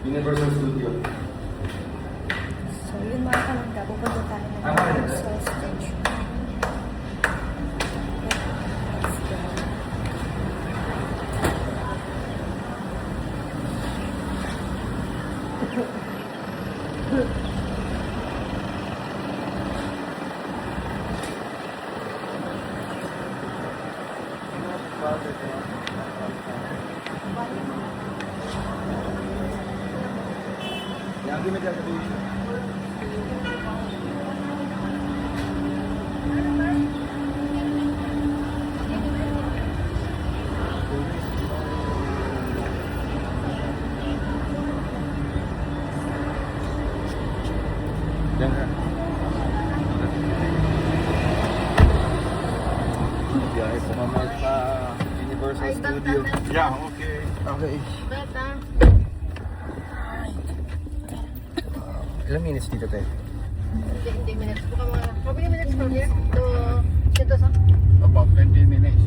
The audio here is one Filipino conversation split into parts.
Universal Studio. So, yun mga kalangga, pupunta tayo ng Tama rin. Universal Station. Let's go. Yang gimana cara tadi? Jangan. Guys, sumama sa Universal Studio. Yeah, okay. Okay. Ilang minutes dito, te? Hindi minutes. Buka mga, how many minutes from here to Sentosa? About 20 minutes.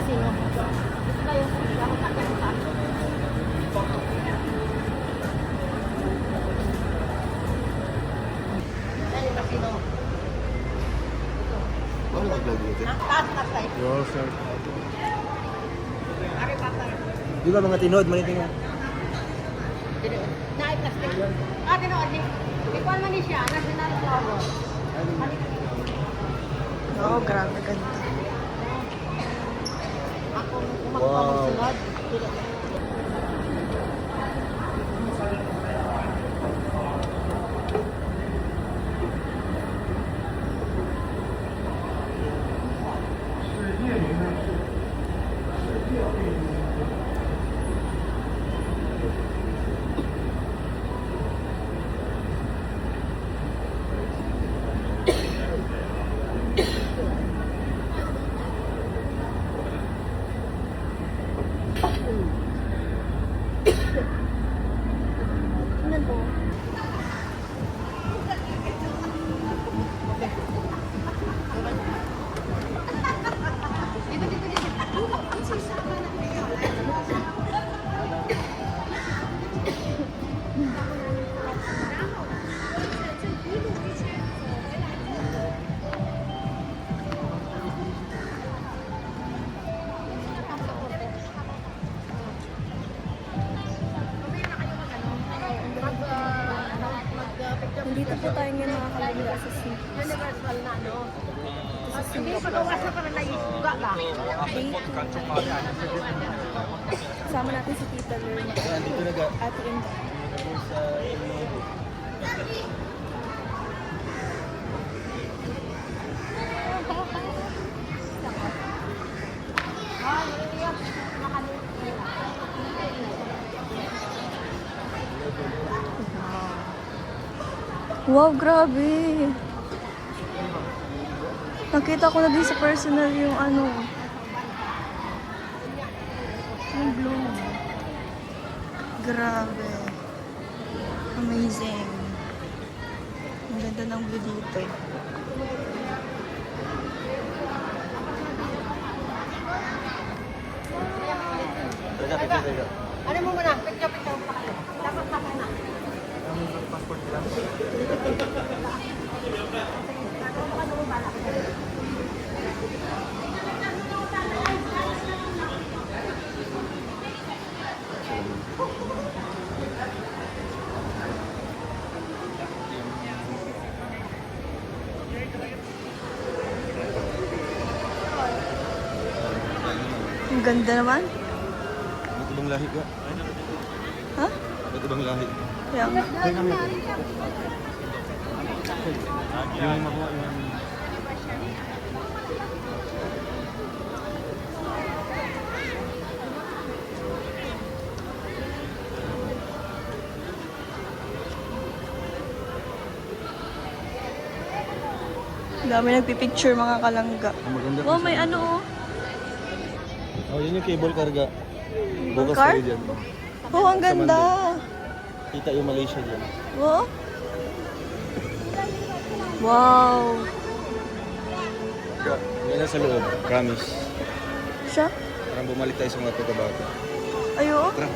Sino? Ito tayo. Ako takya ko sa. Yan yung kasino. Ano nag-vlog dito? Taas tayo. Yo, sir. Ari patay. Di ba mga tinod, malitin nga? Naay plastic. Tinood ni. Ikaw man ni siya. National flower. Oo, grabe ganda. Ako magpapamusunod. Tingnan po. Nandito po tayo ngayon mga kalangga sa Universal na ano. Hindi pa gawa sa para naisuga ka. Kasama natin si Tita Lerma. Ate Inda. Wow, grabe. Nakita ko na din sa personal yung ano. Yung blue. Grabe. Amazing. Ang ganda ng view dito. Ano mo muna? Picture pa kayo. Dapat patay na. Ang ganda naman. Ba't ibang lahi ka? Ha? Ba't ibang lahi? Kaya nga. Yung makuha yung... Ang dami nagpipicture mga kalangga. Maganda Wow, may ano oh. Oh, yun yung cable karga. Bukas car? kayo dyan. Oh, ang ganda. Kita yung Malaysia dyan. Oh. Wow. Yan na sa loob. Promise. Siya? Parang bumalik tayo sa mga pagkabata. Ayo. Tara.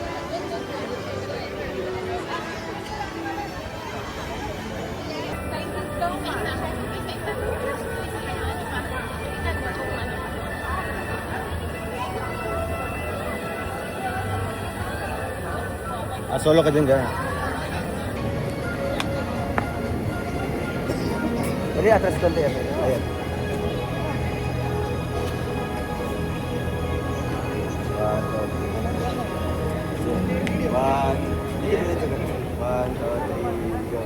Solo ka din ka. Jadi atas konti ya. Ayan. One, two, three, go.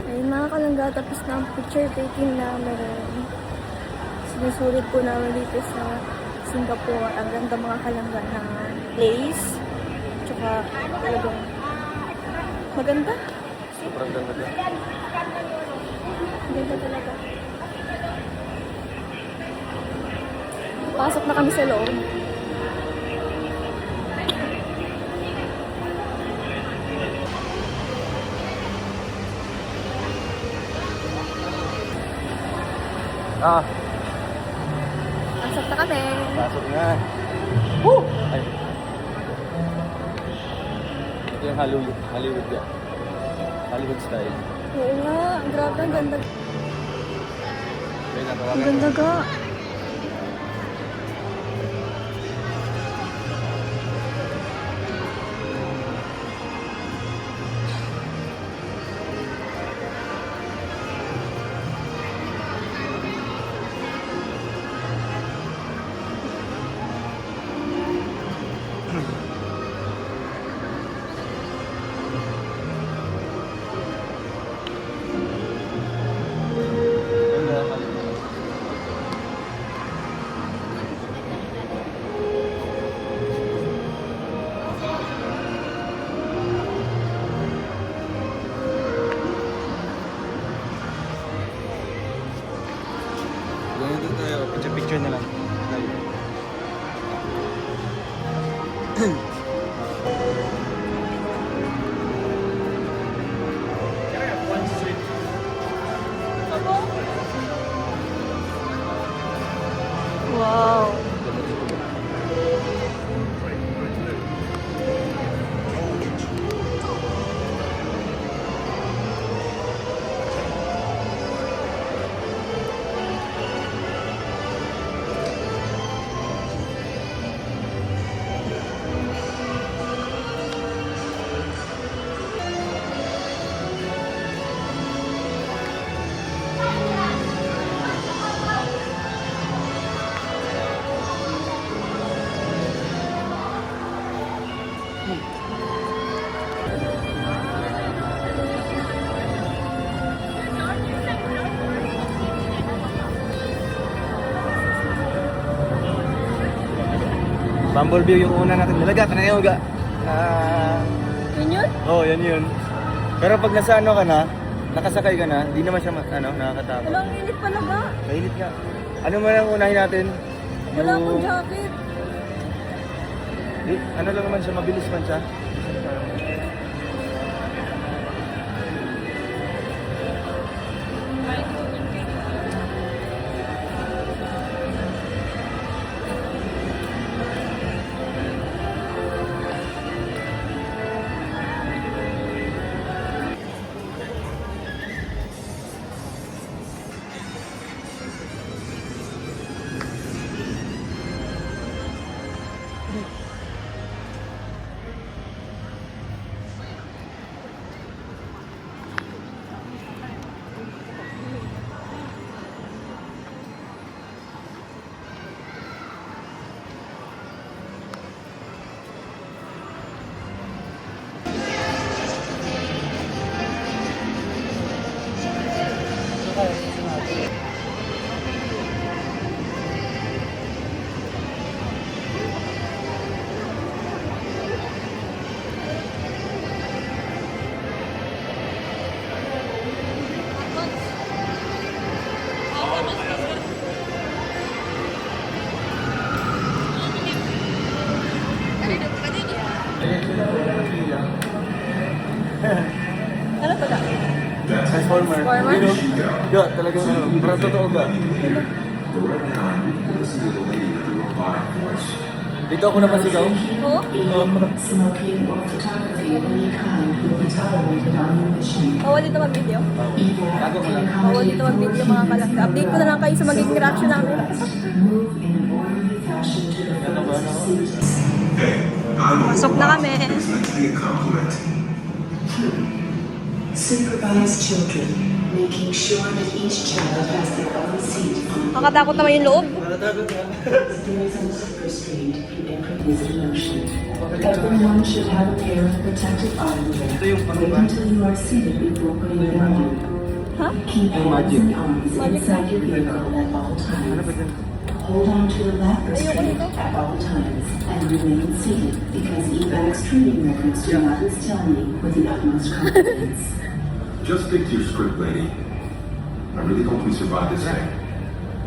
Ayun mga kalangga, tapos na ang picture taking namin. Sinusulit po namin dito sa Singapore. Ang ganda mga kalangga na place. Tsaka talagang maganda. Sobrang ganda dyan. Ganda talaga. Pasok na kami sa loob. Ah, Pasok na kami. pasok na. Woo! Ay. Ito yung Hollywood yan. Hollywood style. Oo nga, ang grabe, ang ganda. Okay, Ang natawagan. ganda ga. Ganito tayo, picture na lang. Tayo. Wow. Bumblebee yung una natin nalaga. Kanayaw ga. Yun yun? Oh, yan yun. Pero pag nasa ano ka na, nakasakay ka na, di naman siya nakakatakot. Walang init pala ga. Mainit nga. Ano mo lang unahin natin? Wala akong jacket. Ano lang naman siya, mabilis man siya. Ano to ga? Transformer. Transformer? You know, ga, talagang parang totoo ga. Dito ako naman sigaw. Oo? Bawal dito mag-video. Tago mo lang. Bawal dito mag-video mga kalangga. Update ko na lang kayo sa magiging reaction namin. Ano ba? Pasok na kami. Supervise children, making sure that each child has their own seat on Makatakot naman yung loob. the doors and restrained in every busy motion. Everyone should have a pair of protective eyewear. Wait until you are seated before putting them on. Ha? Keep hands and arms Magic inside your vehicle at all times. Hold on to the lap restraint at all times and remain seated because EVAC's training records do not instill me with the utmost confidence. Just stick to your script, lady. I really hope we survive this thing.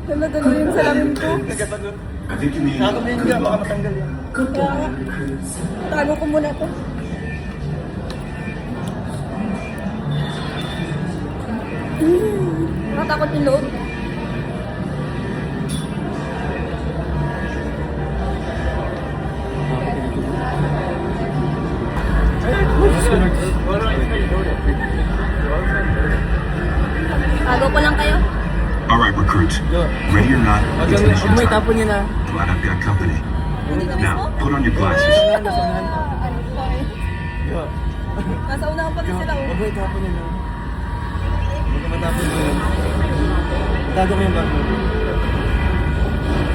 Dala-dala yung salamin ko. Nagkatagot. I think you mean. Nakakabihin ka, baka matanggal yan. Good Kaya nga, dog, recruits. tago ko muna to. Nakatakot yung loob. Tago ko lang kayo. All right, recruits. Ready or not, it's mission time. tapon niya na. Glad I've got company. Hindi ka Now, mismo? put on your glasses. Nasa unahan pa rin sila. Huwag mo itapon niya na. Huwag ka matapon mo yan. Itago mo yung bag mo.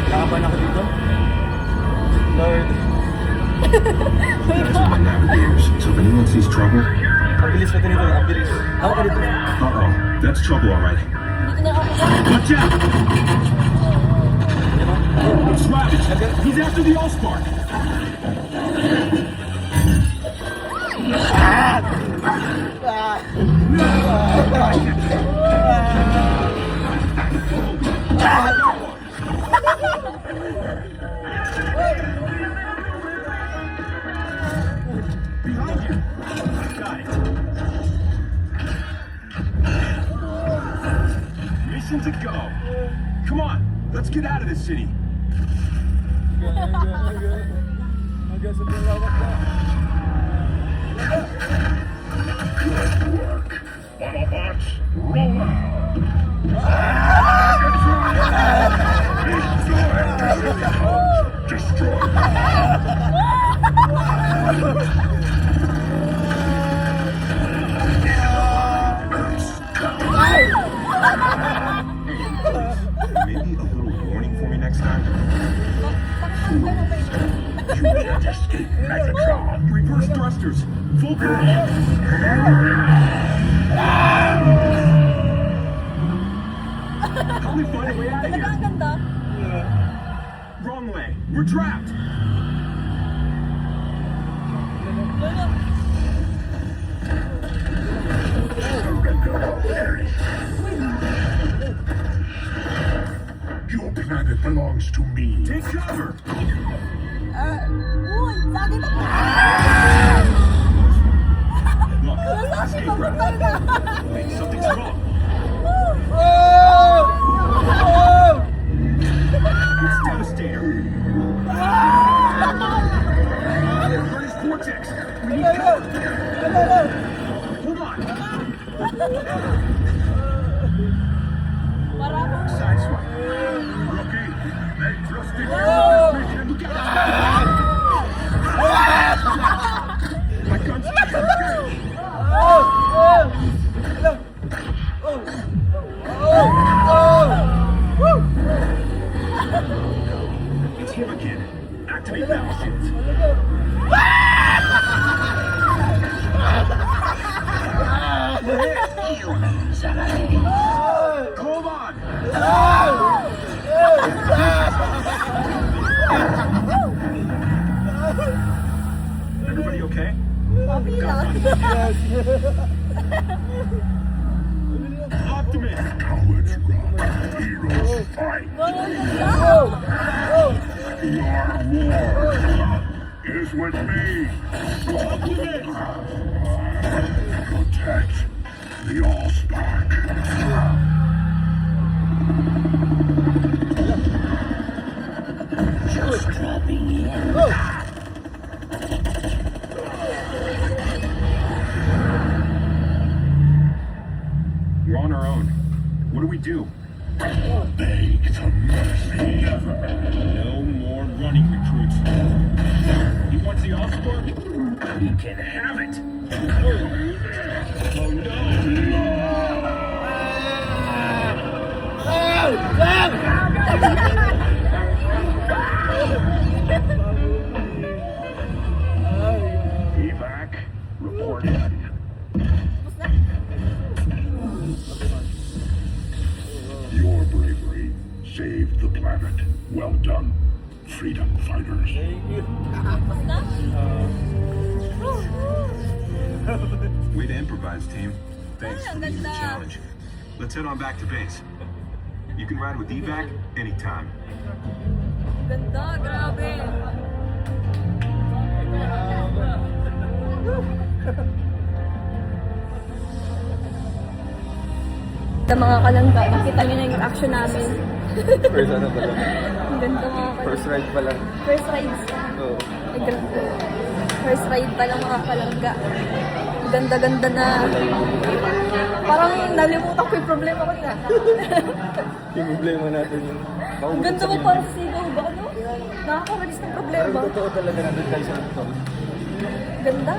Nakaban ako dito? Lord. Guys are my navigators, so if anyone sees trouble, Ang bilis pa ito nito. Ang bilis. Ako ka dito. uh-oh, that's trouble, all right. Dito na ako. Watch out! It's Ravage. He's after the Allspark. Behind you. Got it. Mission to go. Come on, let's get out of this city. Hanggang sa lawak na. Autobots, roll out. Destroy. Maybe a little warning for me next time. You can't escape Megatron. Reverse thrusters. Full command. Help me find a way out of Talaga ang here. ganda. Wrong way. We're trapped. Your planet belongs to me. Take cover. Uy, sa akin ako. Look, Sa akin escape ako route. talaga. Wait, something's wrong. It's Devastator. Furnace Vortex. We need cover. Hold on. Para ako. Sideswipe. Rookie. They trusted you on this mission. You got it. My gun's It's him again. Activate battleships. Hold on. Everybody okay? Papi lang. Optimus. Cowards run. Heroes fight. Your war is with me. Optimus. Protect the Allspark. Just dropping in. We're on our own. What do we do? Beg for mercy. No more running, recruits. He wants the Allspark? He can have it. Oh no! Evac, report in. Your bravery saved the planet. Well done, freedom fighters. Way to improvise, team. Thanks for meeting the challenge. Let's head on back to base. You You can ride with evac anytime. Ganda, grabe. Sa mga kalangga, nakita niyo na yung action namin. First ano pa lang. Ang ganda mga kalangga. First ride pa lang. First rides. Oo. Ay, grabe. First ride pa lang mga kalangga. Ang ganda-ganda na. Parang nalimutan ko yung problema ko na. Yung problema natin yun. Ang ganda mo parang sigaw ba, ano? Nakakaralis ng problema. Parang totoo talaga natin tayo sa ito. Ganda.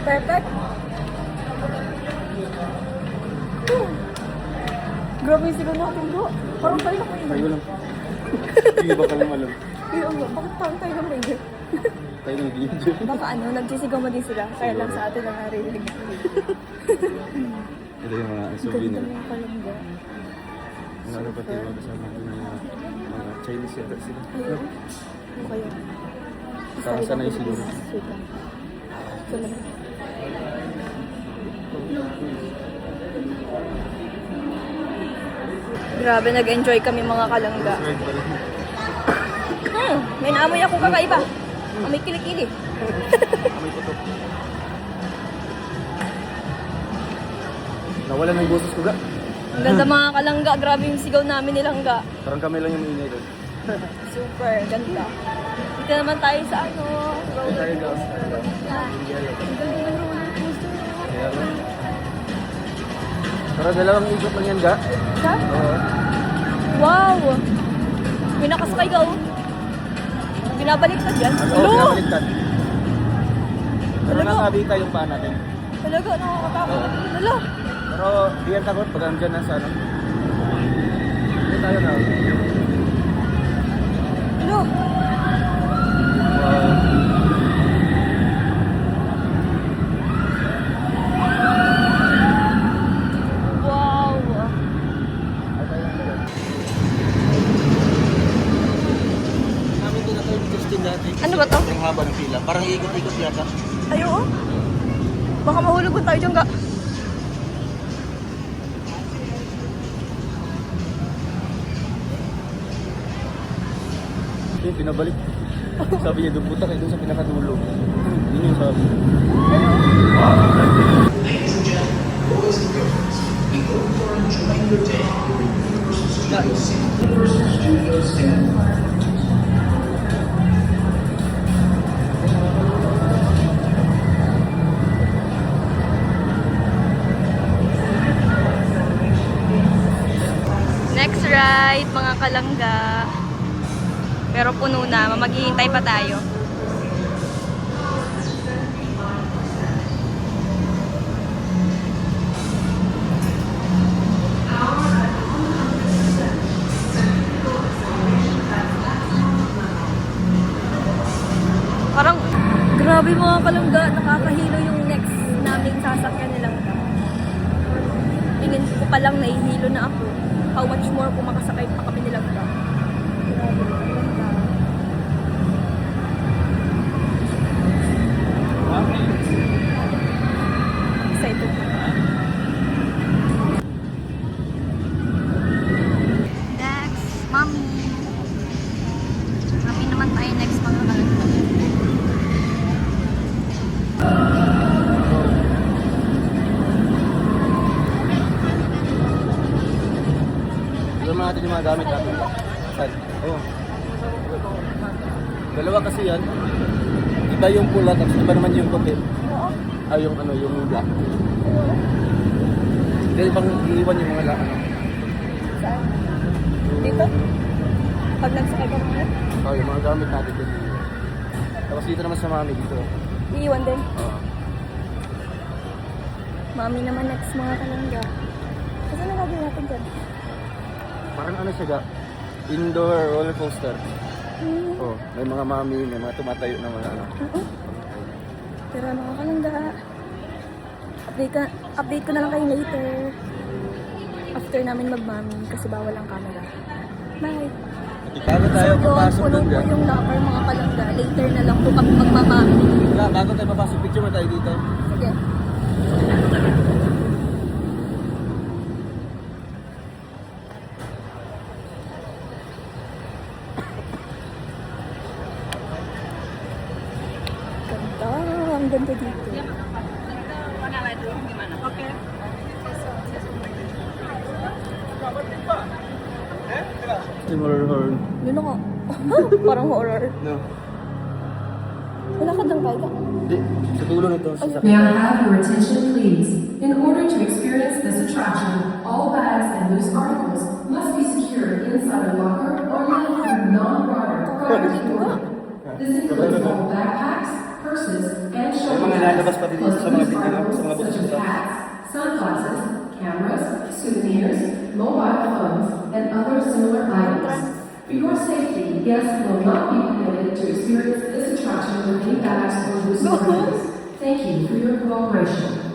Perfect. Grabe yung sigaw natin, bro. Parang tayo na Tayo lang. Hindi ba pala alam? Ay, ano, bakit parang tayo na may Tayo ng video. Baka ano, nagsisigaw mo din sila. Kaya lang sa atin ang narinig. Ito yung mga Ganda souvenir. ng kalangga. Ano ba tayo kasama ko yung mga Chinese yata sila. Ayun. Ano kayo? Parang sanay siguro. Wait lang. Ito lang. Grabe, nag-enjoy kami mga kalangga. Ride pa rin. May naamoy ako kakaiba. Amoy kilikili. May putok. Nawala ng boses ko ga. Ang ganda mga kalangga. Grabe yung sigaw namin nilangga. Parang kami lang yung ingay doon. Super ganda. Dito naman tayo sa ano. Tayo tayo ga. Ang ganda ng roller coaster. Kaya nga. Pero dalawang ikot lang yan ga. Ha? Oo. Wow! May nakaskay ka oh. Binabaliktad yan. Oo, Hello! pinabaliktad. Pero Talaga? nakabita yung paa natin. Talaga, nakakatakot. Hello! Pero di yan takot pag andyan na sa ano. Hindi tayo na. Hello! Wow! Namin din na tayo Justin dati. Ano ba to? Yung haba ng pila. Parang ikot-ikot yata. Ay, oo. Baka mahulog ko tayo dyan ka. Yung pinabalik. Sabi niya, doon puta kayo doon sa pinakadulo. Yun yung sabi. Next ride, mga kalangga. Pero puno na, maghihintay pa tayo. Parang, grabe mga kalangga, nakakahilo yung next naming sasakyan nilang. Tingin ko pa lang nahihilo na ako. How much more kung makasakay pa kami nilang ba? Grabe, kalangga. Excited na. Next, mommy. Mami naman tayo next mga kalangga. Alam natin yung mga gamit natin. Saan? Oo. Dalawa kasi yan. Iba yung pula, tapos iba naman yung puti. Ay, yung ano, yung black. Hindi pang iiwan yung mga ano. Saan? Dito? Pag nagsakay ka naman? Oh, yung mga gamit natin dito. Tapos dito naman sa mami dito. Iiwan din. Oo. Mami naman next mga kalangga. Kasi ano gagawin natin dyan? Parang ano siya ga? Indoor roller coaster. Oh, may mga mami, may mga tumatayo na mga ano. Oo. Pero mga kalangga, update ko na lang kayo later. After namin magmami kasi bawal ang camera. Bye! Paano tayo So, papasok puno doon po ga? yung locker mga kalangga. Later na lang po kami magmamami. Wala, bago tayo papasok, picture mo tayo dito. Sige. ganda dito. Yung horror. Yun ako. Parang horror. No. Wala ka dang kaya. Hindi. Sa dulo nito. Sa May I have your attention, please? In order to experience this attraction, all bags and loose articles must be secured inside a locker or left through non-guard prior to boarding. This includes all backpacks, purses, and shoulder mga lalabas pa bags, din plus sa mga loose bintana, articles sa mga such as button sa- hats, sunglasses, cameras, souvenirs, mobile phones, and other similar items. For your safety, guests will not be permitted to experience this attraction with any bags or loose articles. Thank you for your cooperation.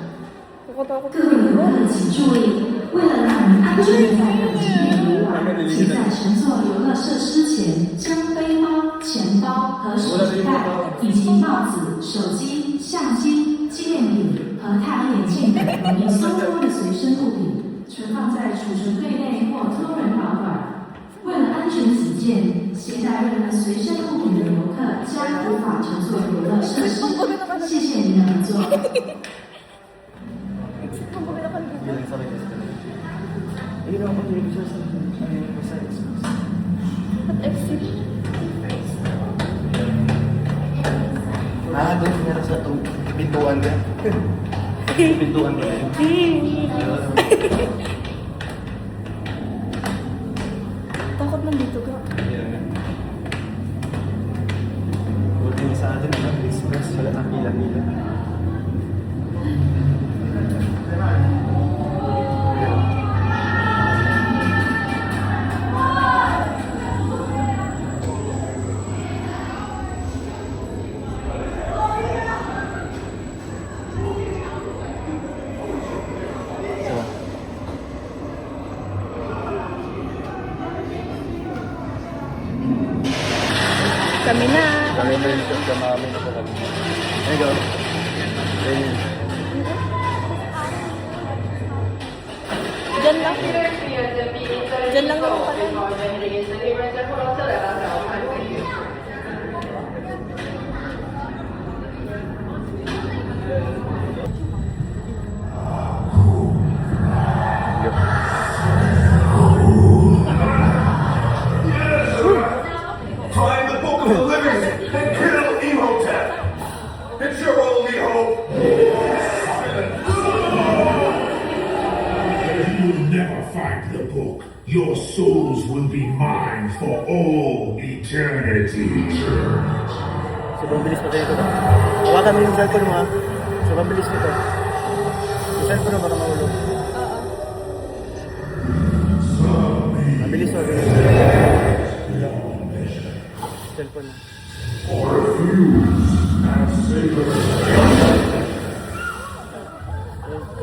Nakatakot 各位游客请注意，为了让您安全地在本景点游玩，请在乘坐游乐设施前将背包、钱包和手提袋以及帽子、手机、相机、纪念品和太阳眼镜等容易松脱的随身物品存放在储存柜内或托人保管。为了安全起见，携带任何随身物品的游客将无法乘坐游乐设施。谢谢您的合作。 Yun sa akin. Ayun ako yung sa At exit. doon meron sa itong pintuan ka. Pintuan ka. Takot lang dito ka. Buti sa atin, express, wala na pila-pila. Kami na. Kami na yung mami na talaga. There you go. Ayun. Diyan lang. Diyan lang naman pala. Find the Book of the Living and kill Imhotep. It's your only hope. You will never find the book. Your souls will be mine for all eternity. Sobrang bilis pa tayo ito. Hawakan mo yung cellphone mo ha. Sobrang bilis nito. Yung cellphone mo baka mahulog. Mabilis o. Cellphone mo.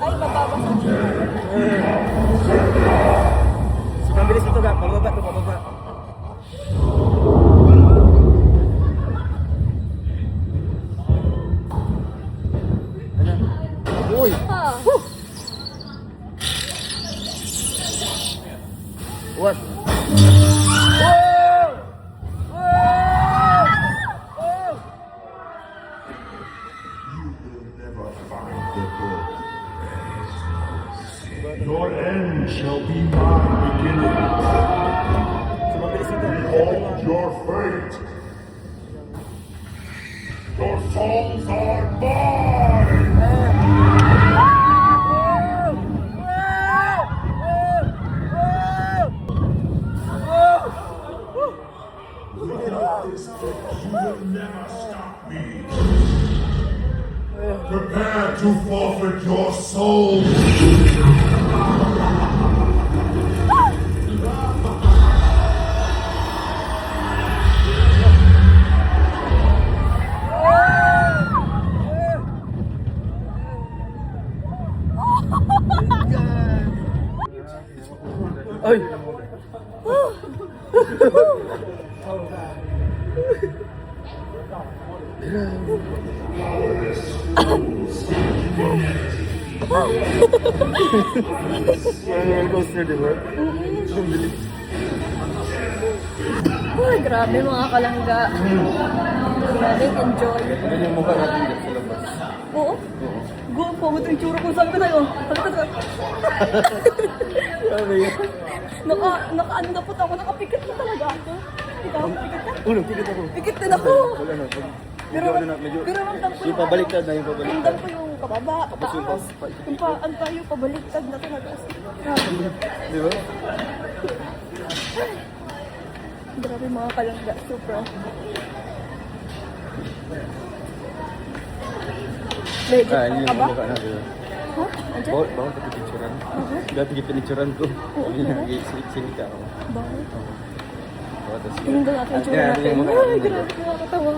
Ay, mababasa. Sobrang bilis nito ga. Pababa ito, pababa. Ano? Uy! Ah. What? You will never find the book. Your end shall be my beginning. Sobrang bilis nito. Behold your fate. Your souls are mine. Without this book, you will never stop me. Prepare to forfeit your soul. Ay! Roller coaster, di ba? Ang bilis. Uy, grabe mga kalangga. Grabe, enjoy. Ano yung mukha natin dito sa labas? Oo. Oo. Go, pangit yung tsura ko. Sabi ko sa'yo. Grabe yun. Naka-ano na po ako. Nakapikit na talaga ako. Ikaw, pikit ka? Ulo, pikit ako. Pikit din ako. Wala na. Pero, Medyo ano na, medyo... pero ramdam ko Yung pabaliktad na, yung pabaliktad. Ramdam ko yung pababa, Tapos yung pataas. Yung ang tayo, pabaliktad na talaga. Di ba? Grabe mga kalangga. Super. Legit Ah, ang yun kaba. yung mukha na. Di ba? Ha? Andiyan? Bawal pati picturean. Dati kita pinicturean ko. Hindi na, sinig ka ako. Bawal. Oo, tapos... Tingnan daw natin yung tsura Tingnan natin. yung mukha Ay, natin. grabe nakakatawa.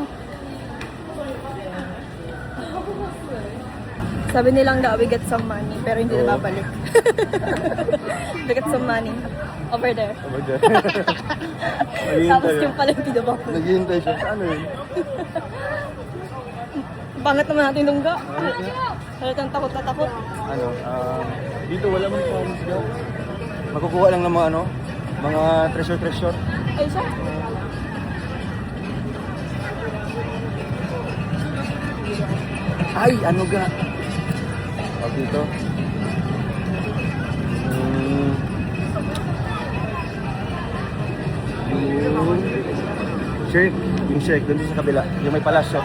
Sabi nilang daw, we get some money, pero hindi na Oo. babalik. We get some money. Over there. Oh my God. Tapos Naghihintay. yung pala yung pinabako. Naghihintay siya. Sa ano yun? Bangat naman natin lungga. Halatang takot na takot. Ano, dito wala man promise daw. Makukuha lang ng mga ano, mga treasure. Ay, siya. Ay, ano ga? Tawag dito. Yung shake. Yung shake, doon sa kabila. Yung may palasyo.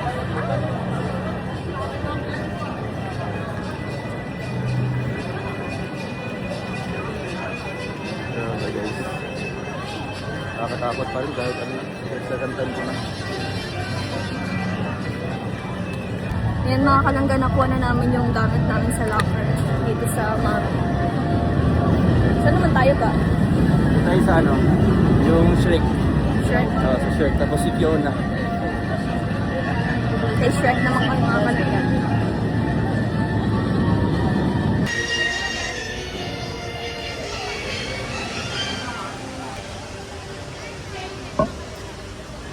Okay guys. Nakakatakot pa rin kahit ano. Nagsagantan ko na. Yan mga kalangga, nakuha na namin yung gamit namin sa locker dito sa map. Saan naman tayo ka? Dito tayo sa ano, yung Shrek. Shrek? Sa Shrek. Tapos si Fiona. Kay Shrek naman kami mga kalangga.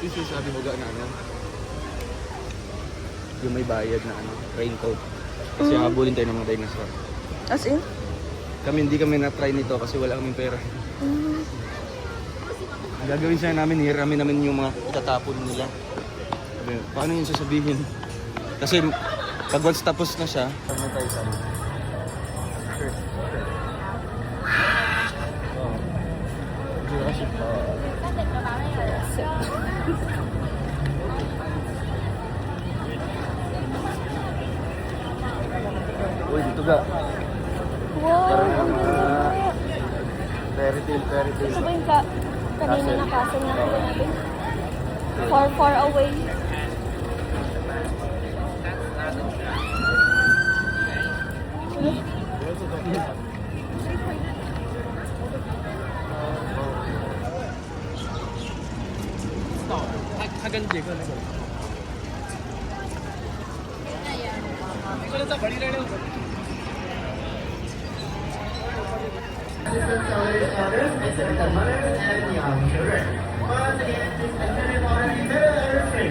This is sabi mo na ano, yung may bayad na ano, raincoat. Kasi habulin tayo ng mga dinosaur. As in? Hindi kami na-try nito kasi wala kaming pera. Ang gagawin sana namin, hiramin namin yung mga itatapon nila. Sabi, paano yun sasabihin? Kasi pag once tapos na siya, saan tayo sa ano? Jurassic Park. Uy, dito ga. Wow! Parang Ang ganda. fairy tale. Ito ba yung kanina na castle na kita natin? Far away.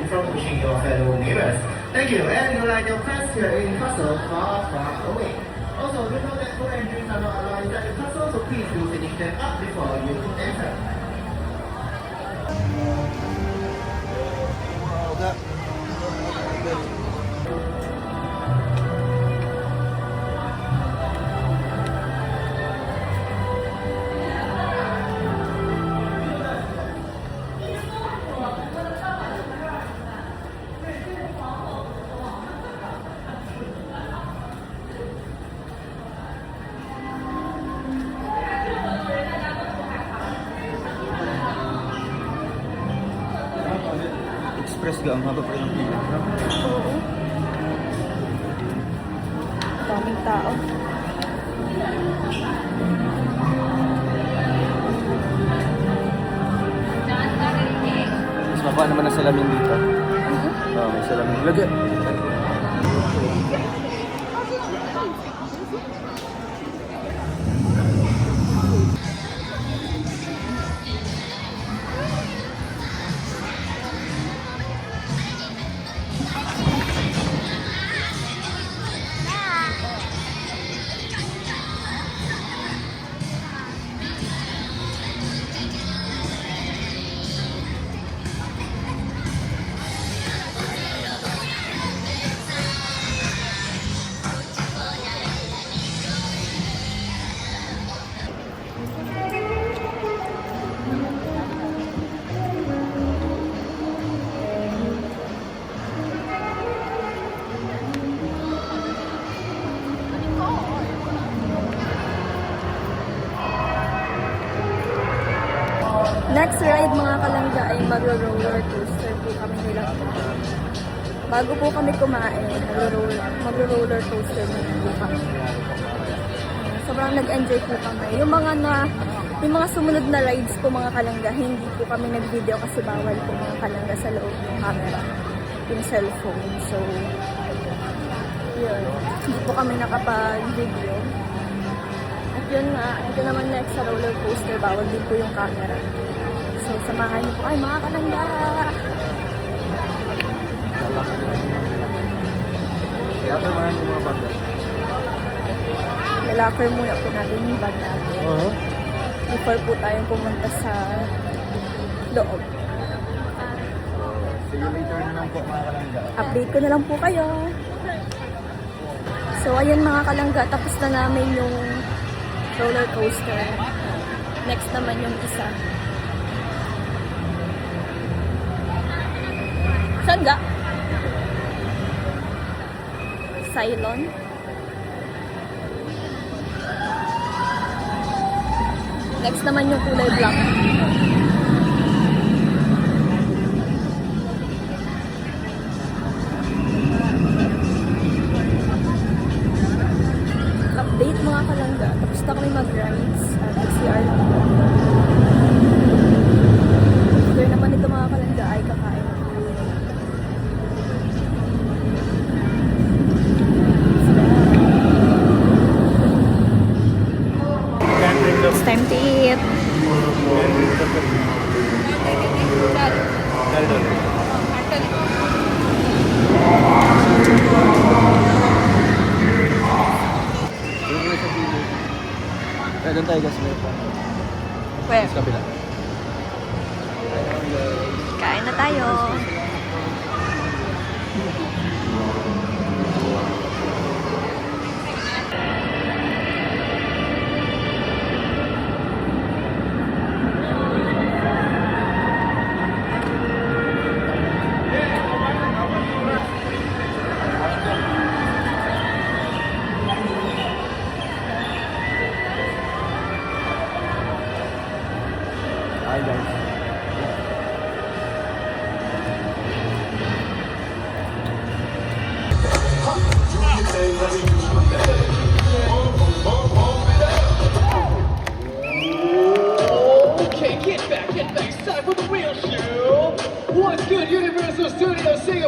From pushing your fellow neighbors. Thank you. And you like your friends here in castle far away. Also, do know that food and drinks are not allowed inside the castle, so please do finish them up before you enter. Express ga, ang haba pa rin ang pila. Oo. Daming tao. Mas mababa naman ang salamin dito. May salamin. Lagi. Next ride mga kalangga ay magro-roller coaster po kami nila. Bago po kami kumain, magro-roller coaster muna po kami. Sobrang nag-enjoy po kami. Yung mga sumunod na rides po mga kalangga, hindi po kami nag-video kasi bawal po mga kalangga sa loob ng camera, yung cellphone. So, yun. Hindi po kami nakapag-video. At yun nga, ito naman next sa roller coaster, bawal din po yung camera. So, samahan niyo po. Ay, mga kalangga! Kaya pa mga yung mga banda. Lalakar muna po natin yung bag natin. Before po tayong pumunta sa loob. See you later na lang po mga kalangga. Update ko na lang po kayo. So, ayan mga kalangga, tapos na namin yung roller coaster. Next naman yung isa. Saan ga? Cylon? Next naman yung kulay black. Update mga kalangga. Tapos na kami mag-rides at CR. After naman ito mga kalangga ay kakain. It's time to eat. Doon tayo guys, meron pa. Where? Sa kabila. Kain na tayo. Hi guys. Okay, get back, it's time for the real show. What's good, Universal Studios? Sing